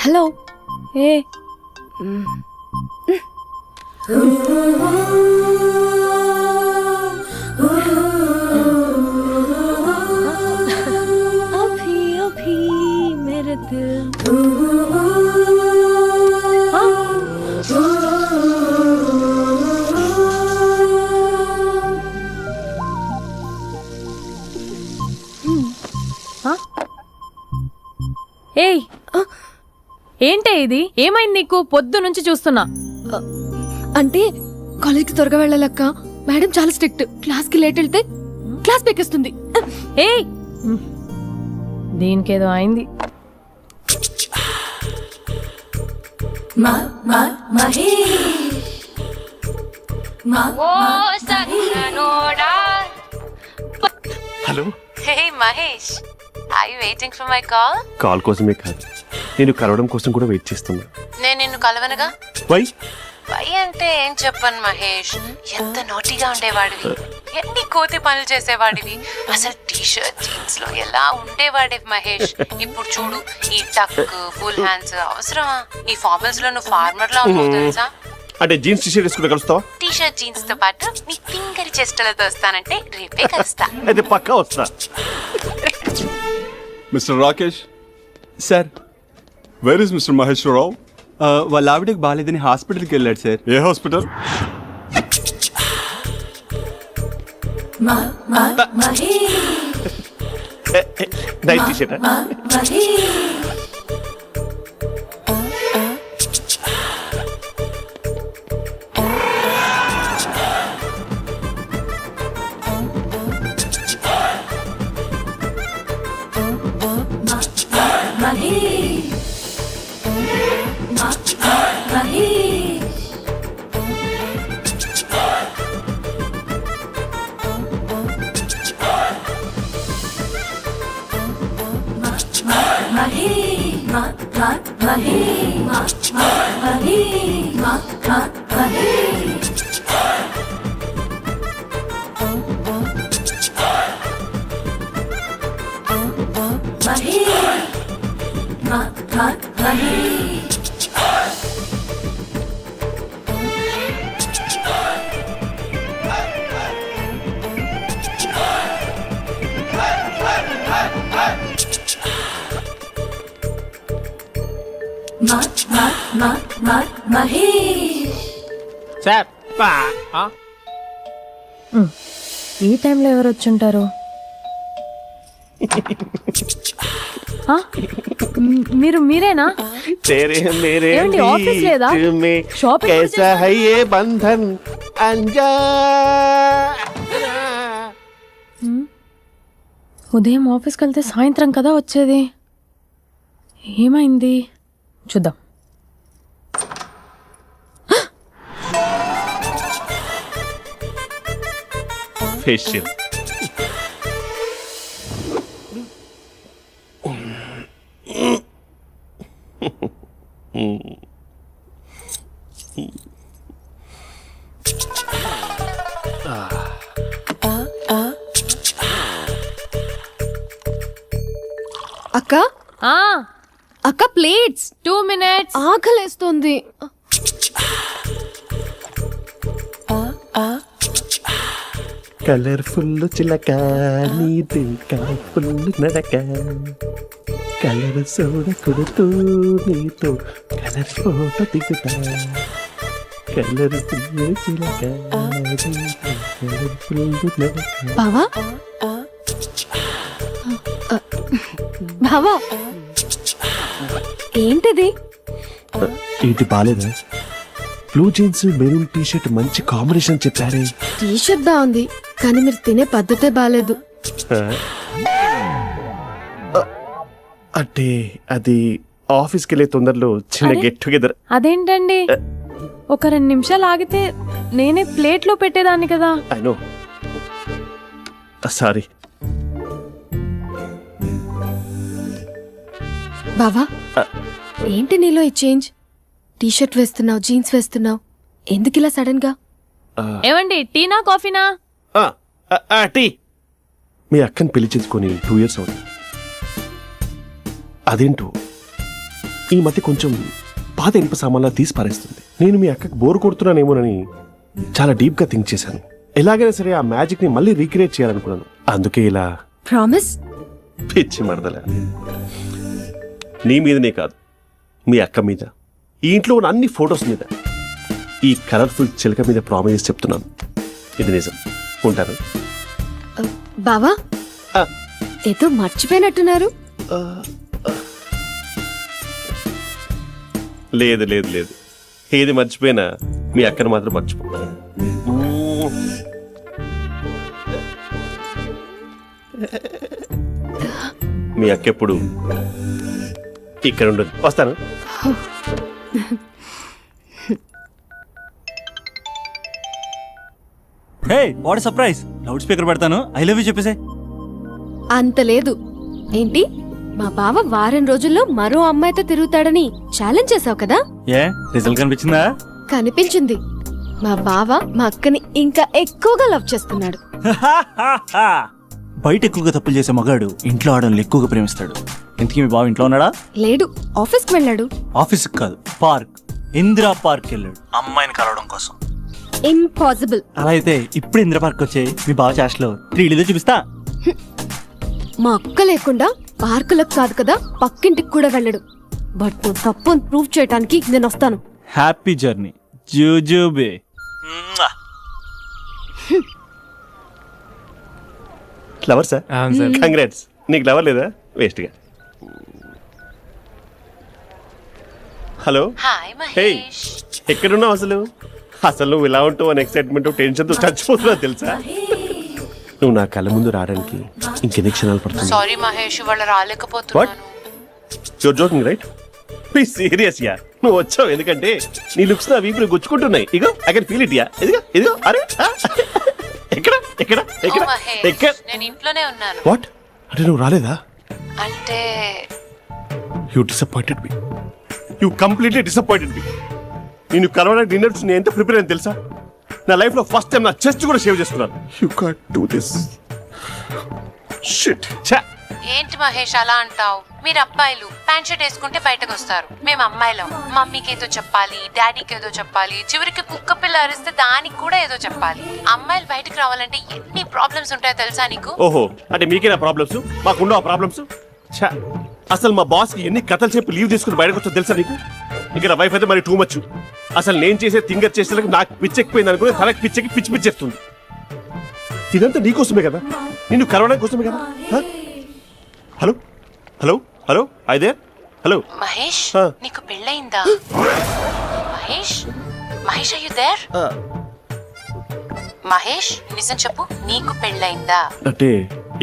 Hello ఏ అభి అభి మేరే దిల్ ఏయ్ ఏంటే ఇది? ఏమైంది నీకు? పొద్దు నుంచి చూస్తున్నా. అంటే కాలేజ్కి త్వరగా వెళ్ళాలక్క. మేడం చాలా స్ట్రిక్ట్. క్లాస్కి లేట్ వెళ్తే క్లాస్ పెక్కిస్తుంది. ఏయ్ దీనికేదో అయింది. Hello. Hey Mahesh, are you waiting for my call? Call కోసమే కాదు, నేను కలవడం కోసం కూడా వెయిట్ చేస్తున్నా. నేను నిన్ను కలవనుగా. వై వై అంటే ఏం చెప్పను మహేష్, ఎంత నోటీగా ఉండేవాడివి, ఎన్ని కోతి పనులు చేసేవాడివి, అసలు టీ షర్ట్ జీన్స్ లో ఎలా ఉండేవాడివి మహేష్. ఇప్పుడు చూడు, ఈ టక్ ఫుల్ హ్యాండ్స్ అవసరమా? ఈ ఫార్మల్స్ లో నువ్వు ఫార్మర్ లా ఉన్నావు తెలుసా? అంటే జీన్స్ టీ షర్ట్ వేసుకుంటే కలుస్తావా? టీ షర్ట్ జీన్స్ తో పాటు నీ ఫింగర్ చెస్టలతో వస్తానంటే రేపే కలుస్తా. అయితే పక్కా వస్తా. Mister Rakesh, sir where is mister Maheswararao? వాళ్ళ ఆవిడకి బాగాలేదని హాస్పిటల్కి వెళ్ళాడు సార్. ఏ hospital? Night T shirt. Sir ఈ టైంలో ఎవరు వచ్చుంటారు? మీరేనా? ఏమండి, ఆఫీస్ లేదా? షాపింగ్ కూడా చేస్తారా? ఉదయం ఆఫీస్కి వెళ్తే సాయంత్రం కదా వచ్చేది. ఏమైంది చూద్దాం. ఫేషియల్. అక్క అక్క ప్లేట్స్. 2 minutes. ఆకలేస్తుంది. కలర్ఫుల్ చిలక నీది కలర్ఫుల్ నడక, కలర్ సోడ కొడుతూ నీతో కలర్ ఫోటో దిగుతా, కలర్ఫుల్ చిలక కలర్ఫుల్ నడక. బావా బావా ఏంటిది? ఏంటి బాలేదా? Blue jeans maroon T shirt మంచి కాంబినేషన్ చెప్పారే. టీ షర్ట్ బాగుంది కానీ మీరు తినే పద్ధతే బాలేదు. అంటే అది ఆఫీస్కి వెళ్ళే తొందరలో చిన్న గెట్ టుగెదర్. అదేంటండి, ఒక 2 నిమిషాలు ఆగితే నేనే ప్లేట్లో పెట్టేదాన్ని కదా. I know, sorry. బావా ఏంటి నీలో ఈ చేంజ్? టీ షర్ట్ వేస్తున్నావు, జీన్స్ వేస్తున్నావు, ఎందుకు ఇలా సడన్ గా? ఏమండి, టీనా కాఫీనా? టీ. మీ అక్కని పెళ్లి చేసుకొని 2 years అవుతుంది. అదేంటో ఈ మధ్య కొంచెం పాత ఇనుప సామాన్లా తీసి పారేస్తుంది. నేను మీ అక్కకి బోర్ కొడుతున్నానేమోనని చాలా డీప్ గా థింక్ చేశాను. ఎలాగైనా సరే ఆ మ్యాజిక్ ని మళ్ళీ రీక్రియేట్ చేయాలనుకున్నాను. అందుకే ఇలా ప్రామిస్? పిచ్చి మరదల, నీ మీదనే కాదు, మీ అక్క మీద, ఈ ఇంట్లో ఉన్న అన్ని ఫొటోస్ మీద, ఈ కలర్ఫుల్ చిలక మీద ప్రామిస్ చెప్తున్నాను. ఇది నిజం. ఉంటాను. బావా ఆ. ఏదో మర్చిపోయినట్టున్నారు. లేదు లేదు లేదు, ఏది మర్చిపోయినా మీ అక్కను మాత్రం మర్చిపో. మీ అక్క ఎప్పుడు ఇక్కడ ఉండదు. వస్తాను. Hey what surprise, loud speaker పెడతాను, ఐ లవ్ యూ చెప్పేసే. అంత లేదు. ఏంటి, మా బావ వారం రోజుల్లో మరో అమ్మాయితో తిరుగుతాడని ఛాలెంజ్ చేసావు కదా? ఏ రిజల్ట్ కనిపించిందా? కనిపించింది. మా బావ మా అక్కని ఇంకా ఎక్కువగా లవ్ చేస్తున్నాడు. బయట ఎక్కువగా తప్పులు చేసే మగాడు ఇంట్లో ఆడవాళ్ళని ఎక్కువగా ప్రేమిస్తాడు. ఇంతకీ మీ బావ ఇంట్లో ఉన్నాడా? లేడు, ఆఫీస్కి వెళ్ళాడు. ఆఫీస్కి కాదు, పార్క్, ఇందిరా పార్క్ వెళ్ళాడు అమ్మాయిని కలవడం కోసం. ఇంపాసిబుల్. అలా అయితే ఇప్పుడు ఇందిరా పార్క్ వచ్చే మీ బావ చాష్లో 3Dలో చూపిస్తా. మా అక్క లేకుండా పార్కులకు కాదు కదా, పక్కింటికి కూడా వెళ్ళడు. బట్ నువ్వు తప్పు ప్రూవ్ చేయడానికి నేను వస్తాను. హ్యాపీ జర్నీ జూజూబే. Lover sir? కంగ్రాట్స్. నీకు లవర్ లేదా? వేస్ట్ గా. హలో. Hi hey, Mahesh. ఎక్కడున్నావు అసలు? అసలు నువ్వు ఇలా ఉంటావు అని ఎక్సైట్మెంట్ టెన్షన్ తో చచ్చిపోతున్నా తెలుసా? నువ్వు నా కళ్ళ ముందు రావడానికి ఇంకెన్ని క్షణాలు పడుతుంది? సారీ మహేష్, ఇవాళ రాలేకపోతున్నాను. You're joking right? Please serious ya. నువ్వు వచ్చావు ఎందుకంటే నీ లుక్స్ నా వీపుని గుచ్చుకుంటున్నాయి. ఇగో I can feel it ya. ఇదిగో ఇదిగో. అరే ఎక్కడ ఎక్కడ ఓ ఎక్కడ మహేష్, ఎక్కడ? నేను ఇంట్లోనే ఉన్నాను. వాట్ అంటే నువ్వు రాలేదా? అంటే you disappointed me. You completely disappointed me. నేను కలవడానికి డిన్నర్స్ నేను ఎంత ప్రిపేర్ అని తెలుసా? నా లైఫ్ లో ఫస్ట్ టైం నా చెస్ట్ కూడా సేవ్ చేసుకున్నాను. You can't do this. Shit. ఛా. ఏంటి మహేష్ అలా అంటావు? మీరు అబ్బాయిలు ప్యాంట్ షర్ట్ వేసుకుంటే బయటకు వస్తారు. మేము అమ్మాయిలం, మమ్మీకి ఏదో చెప్పాలి, డాడీకి ఏదో చెప్పాలి, చివరికి కుక్క పిల్ల అరిస్తే దానికి కూడా ఏదో చెప్పాలి. అమ్మాయిలు బయటకు రావాలంటే ఎన్ని ప్రాబ్లమ్స్ ఉంటాయో తెలుసా నీకు? ఓహో, అంటే మీకేనా ప్రాబ్లమ్స్? మాకుండా ఆ ప్రాబ్లమ్స్? ఛా. అసలు మా బాస్ కి ఎన్ని కథలు చెప్పి లీవ్ తీసుకుని బయటకు వచ్చో తెలుసా నీకు? ఇక్కడ వైఫ్ అయితే మరి టూ మచ్. అసలు నేను చేసే థింగర్ చేసేందుకు నాకు పిచ్చెక్కిపోయింది అనుకుని తనకి పిచ్చెక్కి పిచ్చి పిచ్చేస్తుంది. ఇదంతా నీకోసమే కదా, నిన్ను కలవడానికి కోసమే కదా. హలో హలో హలో, అయితే హలో మహేష్, ఆ. నీకు పెళ్ళయిందా? Mahesh, Mahesh are you there? Mahesh నిజం చెప్పు, నీకు పెళ్ళయిందా? అంటే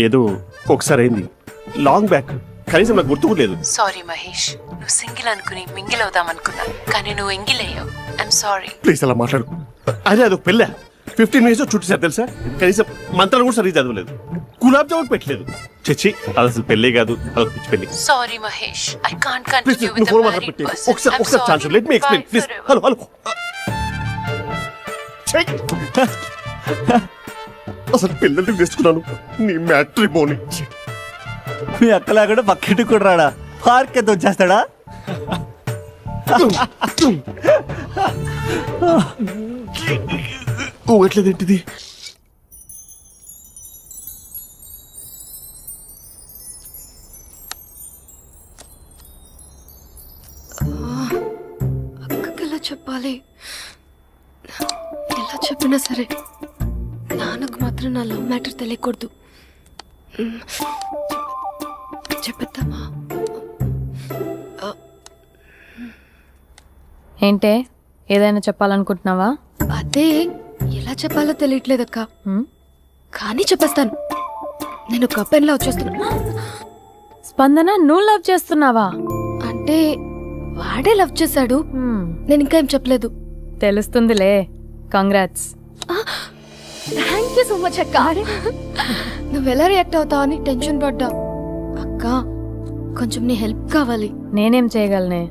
ఏదో ఒకసారి అయింది, లాంగ్ బ్యాక్, కనీసం నాకు గుర్తు కూడా లేదు. సారీ మహేష్, నువ్వు సింగిల్ అనుకుని మింగిల్ అవుదాం అనుకున్నా, కానీ నువ్వు ఎంగిల్ అయ్యావు. I'm sorry. ప్లీజ్ అలా మాట్లాడు. అదే అదొక పెళ్ళా? 15 minutes చుట్టేసారు తెలుసా? కనీసం మంత్రాలు కూడా సరిగ్గా చదవలేదు, గులాబ్ జామున్ పెట్టలేదు. చచ్చి, అది అసలు పెళ్ళే కాదు, అదొక పిచ్చి పెళ్ళి. Sorry Mahesh, I can't please continue with నువ్వు ద ఫోన్ మ్యారీడ్ మాట్లాడి పర్సన్. ఒకసారి chance let me explain please. Hello hello. అసలు పిల్లల్ని వేసుకున్నాను నీ మ్యాట్రీ బోని. మీ అక్కలా కూడా పక్కింటి కూడా రాడా? పార్క్ ఎంత వచ్చేస్తాడా? ఓ ఎట్లేదేంటిది? అక్కకి ఎలా చెప్పాలి? ఎలా చెప్పినా సరే నాన్నకు మాత్రం నా లవ్ మ్యాటర్ తెలియకూడదు. చెప్పేద్దామా? ఏంటే, ఏదైనా చెప్పాలనుకుంటున్నావా? అదే ఎలా చెప్పాలో తెలియట్లేదక్క, హ్మ్? కానీ చెప్పేస్తాను. నేను ఒక అబ్బాయిలా వచ్చేస్తున్నా. స్పందన, నువ్వు లవ్ చేస్తున్నావా? అంటే వాడే లవ్ చేశాడు, హ్మ్, నేను ఇంకా ఏం చెప్పలేదు. తెలుస్తుందిలే. Congrats. Thank you so much అక్క. నువ్వు ఎలా రియాక్ట్ అవుతావు అని టెన్షన్ పడ్డా. అక్క, కొంచెం నీ హెల్ప్ కావాలి. నేనేం చేయగలనే?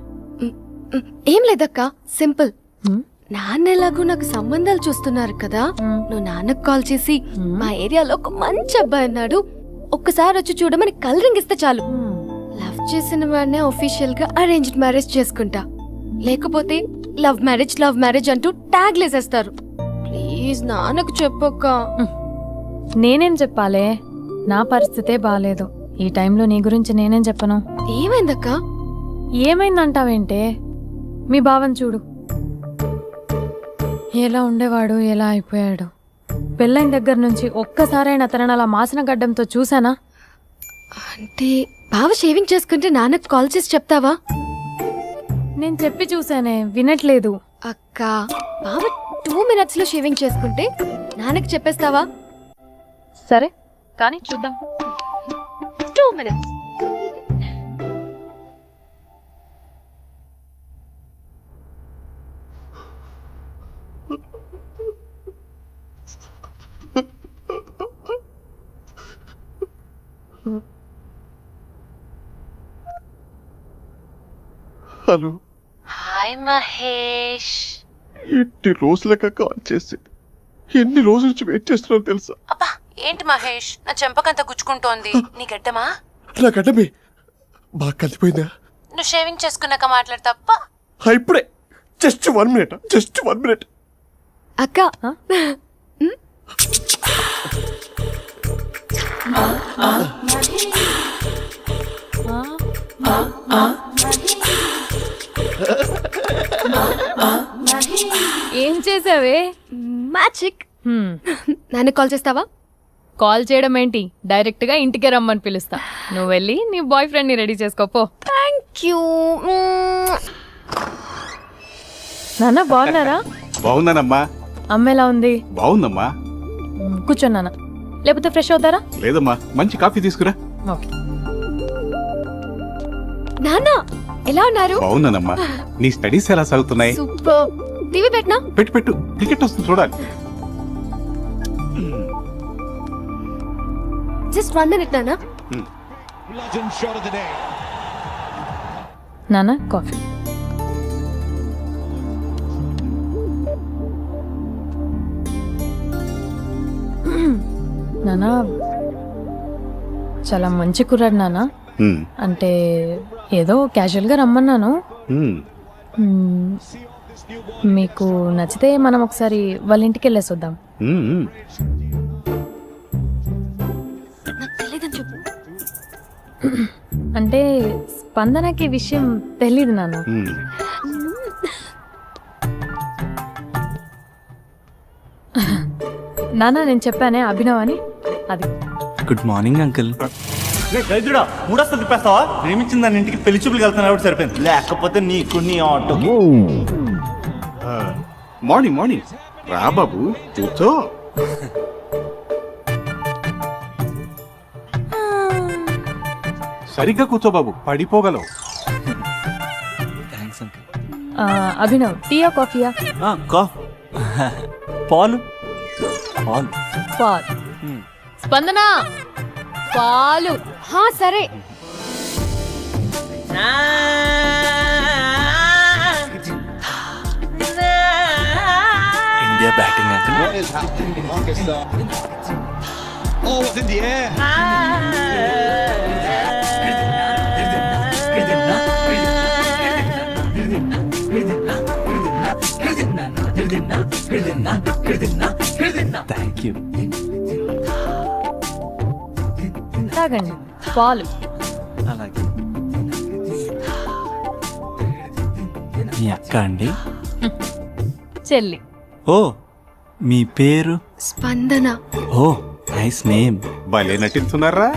ఏం లేదక్క, సింపుల్. హ్మ్? నాన్న ఎలాగో నాకు సంబంధాలు చూస్తున్నారు కదా, నువ్వు నాన్నకు కాల్ చేసి మా ఏరియాలో ఒక మంచి అబ్బాయి అన్నాడు, ఒక్కసారి వచ్చి చూడమని కలరింగ్ ఇస్తే చాలు. లవ్ లవ్ చేసిన వాడినే ఒఫీషియల్ గా అరేంజ్డ్ మ్యారేజ్ చేసుకుంటా, లేకపోతే లవ్ మ్యారేజ్ అంటూ ట్యాగ్ లేసేస్తారు. ప్లీజ్ నాన్నకు చెప్పక్క. నేనేం చెప్పాలే, నా పరిస్థితే బాగాలేదు. ఈ టైంలో నీ గురించి నేనేం చెప్పను. ఏమైందక్క? ఏమైందంటావేంటే, మీ భావం చూడు, ఎలా ఉండేవాడు ఎలా అయిపోయాడు. పెళ్ళైన దగ్గర నుంచి ఒక్కసారైనా తనని అలా మాసిన గడ్డంతో చూసానా? అంటే బావ షేవింగ్ చేసుకుంటే నాన్నకు కాల్ చేసి చెప్తావా? నేను చెప్పి చూసానే, వినట్లేదు. అక్క, బావ 2 minutes లో షేవింగ్ చేసుకుంటే నాన్నకు చెప్పేస్తావా? సరే కానీ చూద్దాం. 2 minutes. Hello, hi Mahesh. ఎన్ని రోజులక కాల్ చేసి ఎన్ని రోజుల నుంచి వెయిట్ చేస్తున్నావు తెలుసా? అబ్బా ఏంటి మహేష్, నా చెంపకంత గుచ్చుకుంటోంది. నీ గడ్డమా? నా గడ్డమే బాగా కలిపోయిందా? నువ్వు షేవింగ్ చేసుకున్నాక మాట్లాడు తప్ప. ఇప్పుడే జస్ట్ 1 minute. అక్క, ఏం చేసావే? మ్యాజిక్. నాన్నకు కాల్ చేస్తావా? కాల్ చేయడం ఏంటి, డైరెక్ట్ గా ఇంటికే రమ్మని పిలుస్తా. నువ్వు వెళ్ళి నీ బాయ్ ఫ్రెండ్ ని రెడీ చేసుకోపో. Thank you. నాన్న బాగున్నారా? బాగున్నానమ్మా. అమ్మ ఎలా ఉంది? బాగుందమ్మా. కూర్చో నాన్న, లేకపోతే ఫ్రెష్ అవుతారా? లేదమ్మా, మంచి కాఫీ తీసుకురా. ఓకే. నాన్న ఎలా ఉన్నారు? బాగున్నానమ్మా. నీ స్టడీస్ ఎలా సాగుతున్నాయి? సూపర్. టీవీ పెట్టనా? పెట్టు క్రికెట్ వస్తుంది చూడాలి. జస్ట్ 1 minute నాన్న. నాన్న కాఫీ. నాన్న చాలా మంచి కుర్రాడు నాన్న. ఉమ్, అంటే ఏదో క్యాజువల్ గా రమ్మన్నాను. ఉమ్. మ్మ్. మీకు నచ్చితే మనం ఒకసారి వాళ్ళ ఇంటికి వెళ్ళేసి వద్దాం. ఉమ్, ఉమ్. నాకు తెలియదని చెప్పు. అంటే స్పందనకి విషయం తెలీదు నాన్న. ఉమ్. నాన్న నేను చెప్పానే అభినవ్ అని, అది. Good morning uncle. దరిద్రుడా, మూడొస్తా తిప్పేస్తావా? ప్రేమించిన దాని ఇంటికి పెళ్లి చూపులు వెళ్తున్నా కాబట్టి సరిపోయింది, లేకపోతే నీకు నీ ఆటోకి. మార్నింగ్ రా బాబు, కూర్చో. సరిగ్గా కూర్చో బాబు, పడిపోగలవు. Thanks uncle. అభినవ్ టీయా కాఫీయా? పాలు. పాల్. స్పందన పాలు. హా సరే. India batting uncle. Thank you. తాగండి పాలు. అలాగే. మీ అక్క అండి? చెల్లి. ఓ, మీ పేరు? స్పందన. ఓ, నైస్ నేమ్. భలే నటిస్తున్నారా?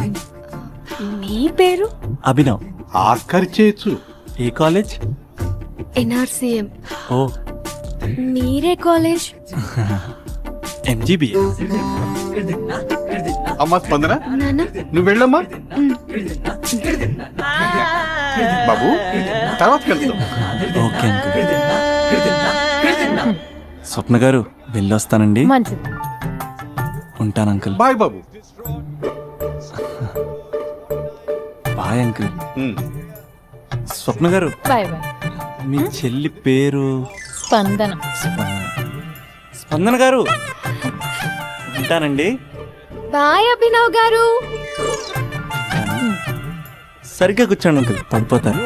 మీ పేరు? అభినవ్. ఆస్కార్ చేయొచ్చు. ఏ కాలేజ్? NRCM. ఓ, మీరే కాలేజ్? MGBA. అమ్మా స్పందన, నాన్న నువ్వు వెళ్ళమ్మా. బాబు తర్వాత వెళ్తాం. Okay uncle. స్వప్న గారు వెళ్ళొస్తానండి. మంచిది. ఉంటాను అంకుల్. బాయ్ బాబు. Bye uncle. ఉమ్. స్వప్న గారు, బాయ్ బాయ్. మీ చెల్లి పేరు? స్పందన. స్పందన గారు, ఉంటానండి. బాయ్ అభినవ్ గారు. సరిగ్గా కూర్చోండి అంకుల్ పడిపోతారు.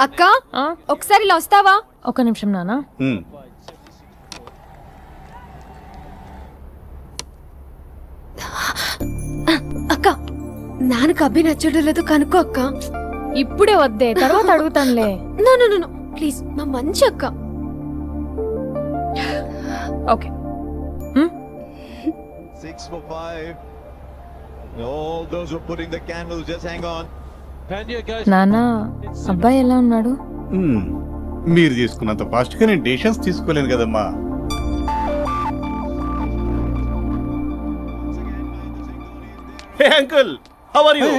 అక్క ఒకసారి ఇలా వస్తావా? ఒక నిమిషం నానా. అక్క నాన్నకు అబ్బి నచ్చడం లేదో కనుక్కో అక్క. ఇప్పుడే వద్దే, తర్వాత అడుగుతానులే. నో ప్లీజ్, నా మంచి అక్క. Okay. 6 for 5. All those who are putting the candles, just hang on. నానా, అబ్బాయి ఎలా ఉన్నాడు? మీరు తీసుకున్నంత ఫాస్ట్ గా నేను డెసిషన్స్ తీసుకోలేను కదమ్మా. Hey uncle, how are you?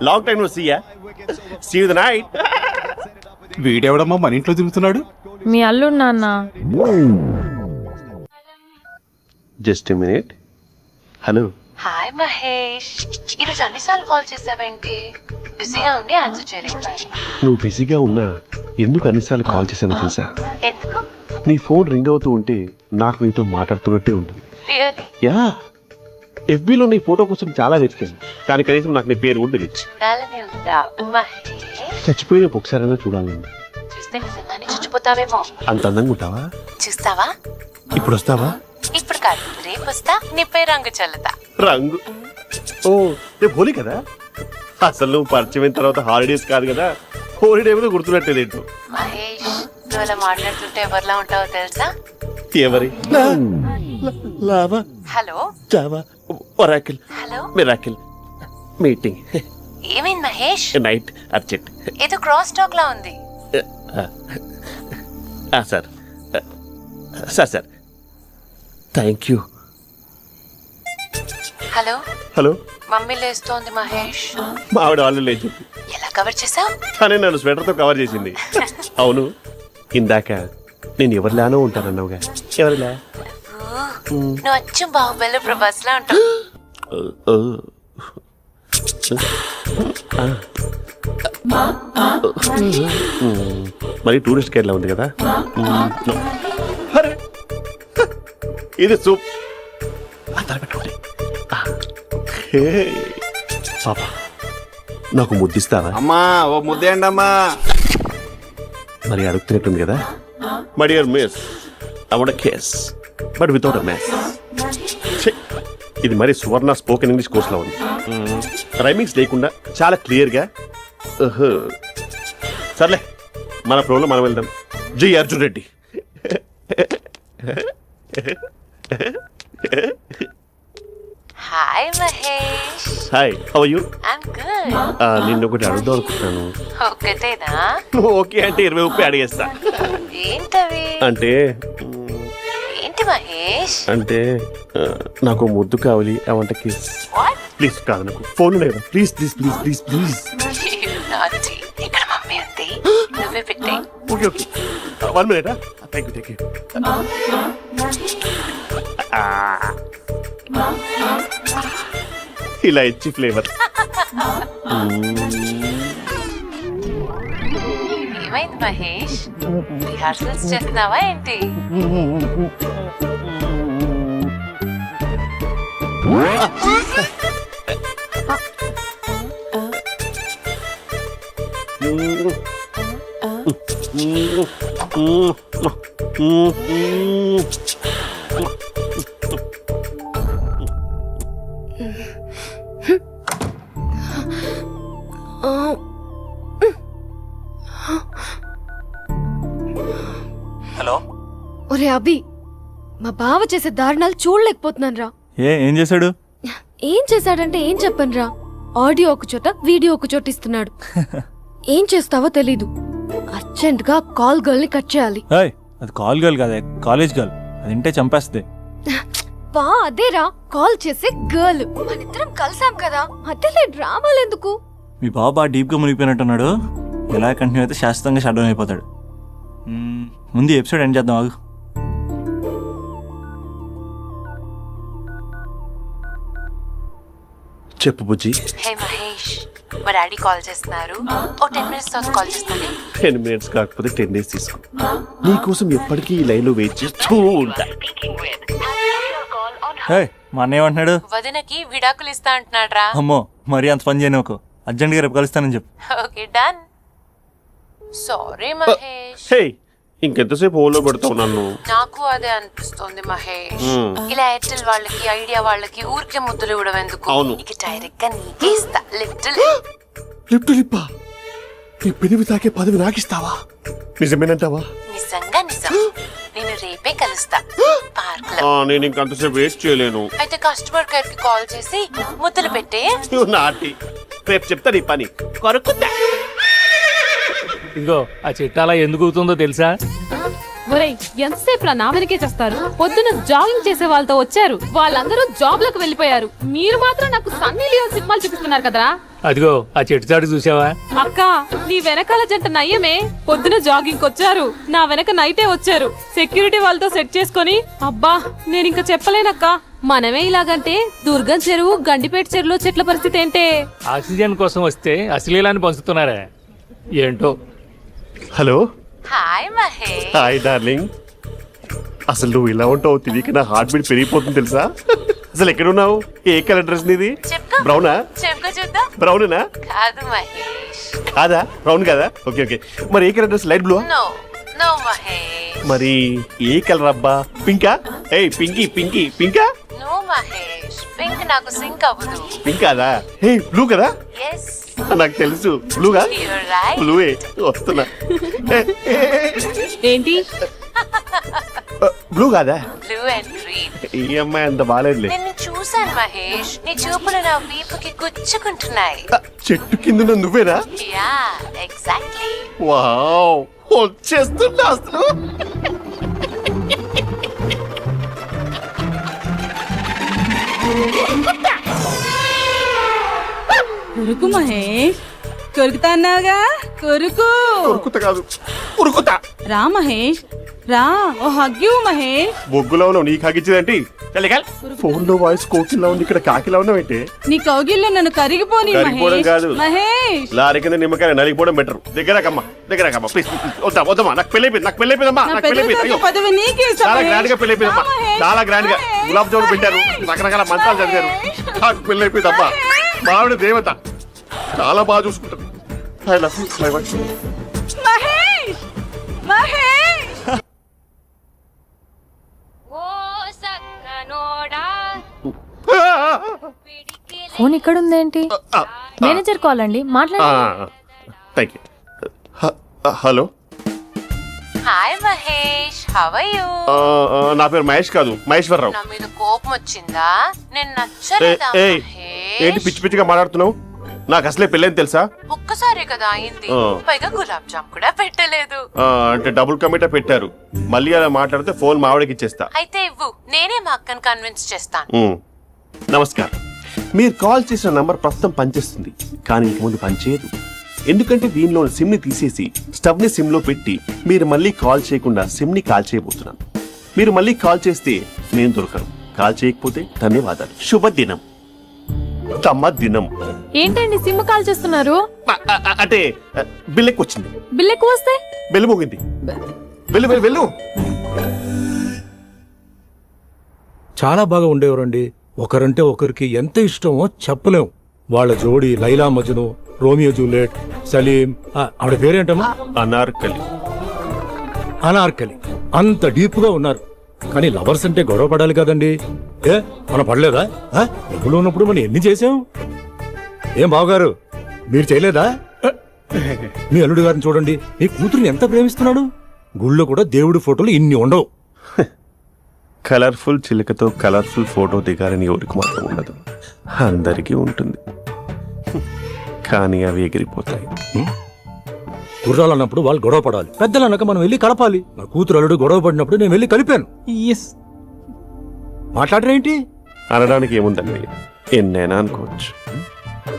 Long time no see ya. See you the night. వీడెవడమ్మా మన ఇంట్లో తిరుగుతున్నాడు? మీ అల్లుడు నాన్న. Just a minute. Hello. Hi Mahesh, ఈరోజు అన్నిసార్లు కాల్ చేసావేంటి? బిజీగా ఉండి ఆన్సర్ చేయలేదు. నువ్వు బిజీగా ఉన్నా ఎందుకు అన్నిసార్లు కాల్ చేశానో తెలుసా? ఎందుకు? నీ ఫోన్ రింగ్ అవుతూ ఉంటే నాకు నీతో మాట్లాడుతున్నట్టే ఉంటుంది. రియల్లీ? యా, ఎఫ్బీలో నీ ఫోటో కోసం చాలా వెతికాను, కానీ కనీసం నాకు నీ పేరు కూడా తెలియదు. అలానే ఉందా మహేష్? చచ్చిపోయిన ఒకసారైనా చూడాలండి. చూస్తే నిజంగానే చచ్చిపోతావేమో. అంత అందంగా ఉంటావా? చూస్తావా? ఇప్పుడు వస్తావా? ఇప్పుడు కాదు, రేపు వస్తా, నీపై రంగు చల్లుతా. రంగు? ఓ, రేపు హోలీ కదా. అసలు నువ్వు పరిచయం అయిన తర్వాత హాలిడేస్ కాదు కదా, హోలిడే మీద గుర్తున్నట్టేదేంటో. మహేష్, నువ్వు అలా మాట్లాడుతుంటే ఎవరిలా ఉంటావో తెలుసా? ఎవరి? Lava, hello java, oracle, hello, miracle, meeting, ఏమైంది మహేష్? Night, urgent. ఏదో క్రాస్ టాక్ లా ఉంది. Sir sir sir thank you. Hello hello, mummy లేస్తోంది మహేష్. మా ఆవిడ వాళ్ళు లేదు, ఎలా కవర్ చేసావు? కానీ నన్ను స్వెటర్తో కవర్ చేసింది. అవును, ఇందాక నేను ఎవరిలానో ఉంటానన్నావుగా, ఎవరిలా? నువ్వు అచ్చం బాహుబలి ప్రభాస్ లా ఉంటావు. మరి టూరిస్ట్ గైడ్లా ఉంది కదా. అరే, ఇది సూప్. పెట్టుకోండి. పాపా, నాకు ముద్దిస్తావా? అమ్మా ఓ ముద్దేయండి అమ్మా. మరి అడుగుతున్నట్టుంది కదా. My dear miss, I want kiss but without a mass. ఇది మరి సువర్ణ స్పోకెన్ ఇంగ్లీష్ కోర్సులో ఉంది. రైమింగ్స్ లేకుండా చాలా క్లియర్గా. సర్లే, మన ప్రోలో మనం వెళ్దాం. జై Arjun Reddy. Hi Mahesh. Hi, how are you? I'm good. నిన్ను ఒకటి అడుగుదాం అనుకుంటున్నాను. ఒక్కటేనా? ఓకే అంటే 20 అడిగేస్తా. ఏంటవి? అంటే ఏంటి మహేష్? అంటే నాకు ముద్దు కావాలి. I want kiss. What? Please, కాదు నాకు ఫోన్ లేదు. Please please please please please. You naughty. ఇక్కడ మమ్మీ ఉంది, నువ్వే పెట్టే. Okay okay, 1 minute. Thank you thank you. ఇలా ఇచ్చి ఫ్లేవర్. ఏమైంది మహేష్? రిహార్సల్స్ చేస్తున్నావా ఏంటి? హలో. ఒరే అభి, మా బావ చేసే దారుణాలు చూడలేకపోతున్నాను రా. ఏం చేశాడు? ఏం చేశాడంటే ఏం చెప్పను రా. ఆడియో ఒక చోట, వీడియో ఒక చోట ఇస్తున్నాడు. ఏం చేస్తావో తెలీదు. అర్జెంట్ గా కాల్ గర్ల్ ని కట్ చేయాలి. అది కాల్ గర్ల్ కాదే, కాలేజ్ గర్ల్. అది ఇంటే చంపేస్తుంది. వా, అదేరా కాల్ చేసే గర్ల్. మనిద్దరం కలిసాం కదా, మధ్యలో డ్రామాలు ఎందుకు? మీ బాబా డీప్గా మునిగిపోయినట్టున్నాడు. ఎలా కంటిన్యూ అయితే శాశ్వతంగా షట్ డౌన్ అయిపోతాడు. ముందు ఎపిసోడ్ ఎండ్ చేద్దాం, ఆగు. చెప్పు బుజ్జి. హే మహేష్, మా డాడీ కాల్ చేస్తున్నారు. ఓ 10 minutes తర్వాత కాల్ చేస్తాను. 10 minutes కాకపోతే 10 days తీసుకో. నీకోసం ఎప్పటికీ ఈ లైన్లో వెయిట్ చేస్తూ ఉంటా. హే మా అన్న ఏమంటున్నాడు? వదినకి విడాకులు ఇస్తా అంటున్నాడు రా. అమ్మో మరీ అంత పని చేయను ఒక అర్జెంట్గా రేపు కలుస్తానని చెప్పు. Okay done. సారీ మహేష్. హే ఇంకెంతసేపు హోల్లో పెడతావు నన్ను? నాకు అదే అనిపిస్తోంది మహేష్. ఇలా ఎయిర్టెల్ వాళ్ళకి ఐడియా వాళ్ళకి ఊరికే ముద్దులు ఇవ్వడం ఎందుకు? అవును. ఇక డైరెక్ట్ గా నీకే ఇస్తా. లిటిల్ లిప్టు లిప్పా నీ పెనివి తాకే పదవి నాకిస్తావా? నిజమేనంటావా? నిజంగా నిజం. నేను రేపే కలుస్తా పార్క్ లో. నేను ఇంకంతసేపు వేస్ట్ చేయలేను. అయితే కస్టమర్ కేర్ కి కాల్ చేసి ముద్దులు పెట్టే. నాటి రేపు చెప్తా నీ పని. కొరుకుతా. ఇదిగో ఆ చిట్టాలా ఎందుకు అవుతుందో తెలుసా? ఒరేయ్ ఎంతసేపు నా వెనకే చేస్తారు? పొద్దున జాగింగ్ చేసే వాళ్ళతో వచ్చారు, వాళ్ళందరూ జాబ్ లకు వెళ్ళిపోయారు. మీరు మాత్రం నాకు సన్నీ లియోన్ సినిమాలు చూపిస్తున్నారు కదరా. అదిగో ఆ చెట్టు చాటు చూసావా? అక్క నీ వెనకాల జంట నయ్యమే. పొద్దున జాగింగ్ వచ్చారు, నా వెనక నైటే వచ్చారు. సెక్యూరిటీ వాళ్ళతో సెట్ చేసుకొని అబ్బా నేను ఇంకా చెప్పలేనక్క. మనమే ఇలాగంటే దుర్గం చెరువు గండిపేట చెరువులో చెట్ల పరిస్థితి ఏంటే? ఆక్సిజన్ కోసం వస్తే అశ్లీలాన్ని పంచుతున్నారా ఏంటో. Hello. Hi Mahesh. Hi darling. అసలు నువ్వు ఇలా ఉంటావు తిరిగి నా హార్ట్ బీట్ పెరిగిపోతుంది తెలుసా? అసలు ఎక్కడున్నావు? ఏ కలర్ డ్రెస్ నీది? చెప్పుకో. బ్రౌనా? చెప్పుకో చూద్దాం. బ్రౌనేనా? కాదు మహేష్. కాదా? బ్రౌన్ కదా? Okay okay. మరి ఏ colour dress? Light blue? No no Mahesh. మరి ఏ కలర్ అబ్బా? పింకా? ఏయ్ పింకీ పింకీ పింకా? నో మహేష్. పింక్ నాకు సింక్ అవ్వదు. పింక్ కాదా? హే బ్లూ కదా? ఎస్ నాకు తెలుసు బ్లూగా. You're right. బ్లూవే వస్తున్నా. ఏంటి బ్లూ కాదా? Blue and green. ఈ అమ్మాయి అంత బాగాలేదులే. నిన్ను చూశాను మహేష్. నీ చూపులు నా వీపుకి గుచ్చుకుంటున్నాయి. చెట్టు కింద నువ్వేనా? Yeah exactly. వావ్ వచ్చేస్తున్నా అసలు. కొరుకు మహేష్, కొరుకుతా అన్నావుగా, కొరుకు. ఉరుకుతా కాదు ఉరుకుతా. రా మహేష్ రా, ఓ హగ్గు మహేష్. బొగ్గులో ఉన్నావు నీకు హగిచ్చేదేంటి? ఫోన్ లో వాయిస్ కోకిలా ఉంది, ఇక్కడ కాకిలా ఉన్నావేంటి? నీ కౌగిల్లో నన్ను కరిగిపోని కరిగిపోవడం మహేష్. కాదు. మహేష్ లారీ కింద నిమ్మకాయ నలిగిపోవడం బెటర్. దగ్గరకమ్మా ప్లీజ్. వద్దా వద్దమ్మా, నాకు పెళ్ళైపోయింది నా పెద్ద పదవి నీకే ఇస్తా చాలా మహేష్. గ్రాండ్ గా పెళ్ళైపోయిందమ్మా. రా మహేష్. చాలా గ్రాండ్ గా గులాబ్ జామున్ పెట్టారు, రకరకాల మంత్రాలు చదివారు. నాకు పెళ్ళైపోయిందమ్మా. మావిడ దేవత, చాలా బాగా చూసుకుంటారు. I love you my wife. Mahesh Mahesh phone ఇక్కడ ఉందేంటి? మేనేజర్ కాల్ అండి, మాట్లాడండి. Thank you. Hello. Hi Mahesh, how are you? నా పేరు మహేష్ కాదు, మహేశ్వరరావు. నా మీద కోపం వచ్చిందా? నేను నచ్చలేదా ఏంటి మహేష్? పిచ్చి పిచ్చిగా మాట్లాడుతున్నావు? నాకు అసలే పెళ్ళని తెలుసా? ఒక్కసారి కదా అయింది, పైగా గులాబ్ జామ్ కూడా పెట్టలేదు. అంటే డబుల్ కమిటా పెట్టారు. మళ్ళీ అలా మాట్లాడితే ఫోన్ మావిడకి ఇచ్చేస్తా. అయితే ఇవ్వు, నేనే మా అక్కని కన్విన్స్ చేస్తాను. నమస్కారం. మీరు కాల్ చేసిన నంబర్ ప్రస్తుతం పనిచేస్తుంది, కానీ ఇంక ముందు పనిచేయదు. ఎందుకంటే దీనిలో సిమ్ ని తీసేసి స్టవ్ ని సిమ్ లో పెట్టి మీరు మళ్ళీ కాల్ చేయకుండా సిమ్ ని కాల్ చేయబోతున్నాను. మీరు మళ్ళీ కాల్ చేస్తే నేను దొరకను, కాల్ చేయకపోతే ధన్యవాదాలు. శుభదినం. తమ దినం. ఏంటండి సిమ్ కాల్ చేస్తున్నారు? అంటే బిల్ ఎక్కువ వచ్చింది. బిల్ ఎక్కువ వస్తే బెల్లు మోగింది. వెళ్ళు. చాలా బాగా ఉండేవారండి. ఒకరంటే ఒకరికి ఎంత ఇష్టమో చెప్పలేం. వాళ్ళ జోడి లైలా మజ్ను, రోమియో జూలియట్, సలీం, ఆవిడ పేరేంటమ్మా? అనార్కలి. అంత డీప్ గా ఉన్నారు. కానీ లవర్స్ అంటే గొడవ పడాలి కదండి. మనం పడలేదా? డబ్బులు ఉన్నప్పుడు మనం ఎన్ని చేసాం? ఏం బావగారు మీరు చేయలేదా? మీ అల్లుడు గారిని చూడండి, మీ కూతురుని ఎంత ప్రేమిస్తున్నాడు. గుళ్ళో కూడా దేవుడి ఫోటోలు ఇన్ని ఉండవు. కలర్ఫుల్ చిలుకతో కలర్ఫుల్ ఫోటో దిగాలని ఎవరికి మాత్రం ఉండదు, అందరికీ ఉంటుంది. కానీ అవి ఎగిరిపోతాయి. గుర్రాలు అన్నప్పుడు వాళ్ళు గొడవ పడాలి, పెద్దలు అన్నాక మనం వెళ్ళి కలపాలి. నా కూతురు అల్లుడు గొడవ పడినప్పుడు నేను వెళ్ళి కలిపాను. మాట్లాడరేంటి? అనడానికి ఏముందండి, ఎన్నైనా అనుకోవచ్చు.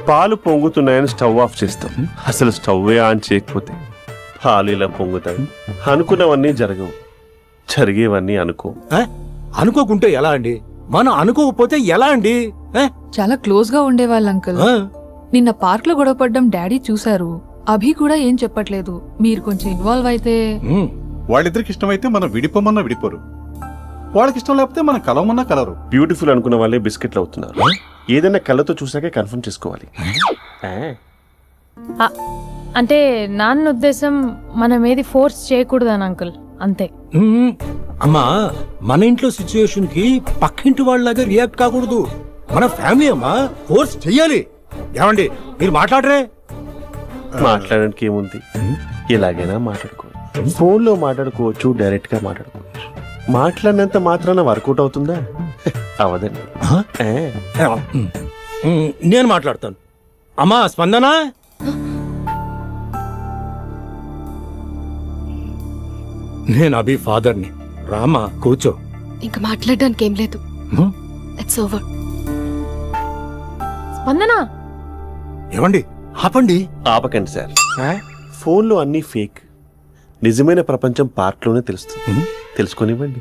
పాలు పొంగుతున్నాయని స్టవ్ ఆఫ్ చేస్తాం, అసలు స్టవ్వే ఆన్ చేయకపోతే పాలు ఇలా పొంగుతాయి. అనుకున్నవన్నీ జరగవు, జరిగేవన్నీ అనుకో. అనుకోకుంటే ఎలా అండి? మనం అనుకోకపోతే ఎలా అండి? చాలా క్లోజ్ గా ఉండేవాళ్ళు అంకుల్. నిన్న పార్క్ లో గొడవ పడ్డం డాడీ చూశారు. అభి కూడా ఏం చెప్పట్లేదు. మీరు కొంచెం ఇన్వాల్వ్ అయితే. వాళ్ళిద్దరికి ఇష్టమైతే మనం విడిపోమన్నా విడిపోరు. వాళ్ళకి ఇష్టం లేకపోతే మనం కలవమన్నా కలరు. బ్యూటిఫుల్ అనుకున్న వాళ్ళే బిస్కెట్లు అవుతున్నారు. ఏదైనా కళ్ళతో చూసాకే కన్ఫర్మ్ చేసుకోవాలి. అంటే నాన్న ఉద్దేశం మనం ఏది ఫోర్స్ చేయకూడదని అంకుల్, అంతే. అమ్మా, మన ఇంట్లో సిచ్యుయేషన్ కి పక్కింటి వాళ్ళలాగా రియాక్ట్ కాకూడదు. మన ఫ్యామిలీ అమ్మా, ఫోర్స్ చెయ్యాలి. ఏమండి మీరు మాట్లాడరే? మాట్లాడడానికి ఏముంది, ఎలాగైనా మాట్లాడుకోవచ్చు. ఫోన్లో మాట్లాడుకోవచ్చు, డైరెక్ట్ గా మాట్లాడుకోవచ్చు. మాట్లాడినంత మాత్రాన వర్కౌట్ అవుతుందా? అవదండి. నేను మాట్లాడతాను. అమ్మా స్పందన, నేను అభి ఫాదర్ని. రామా కూర్చో. ఇంకా మాట్లాడడానికి ఏం లేదు. It's over. స్పందన, ఏమండి ఆపండి. ఆపకండి సార్. ఫోన్లో అన్ని ఫేక్. నిజమైన ప్రపంచం పార్ట్లోనే తెలుస్తుంది. తెలుసుకొనివ్వండి.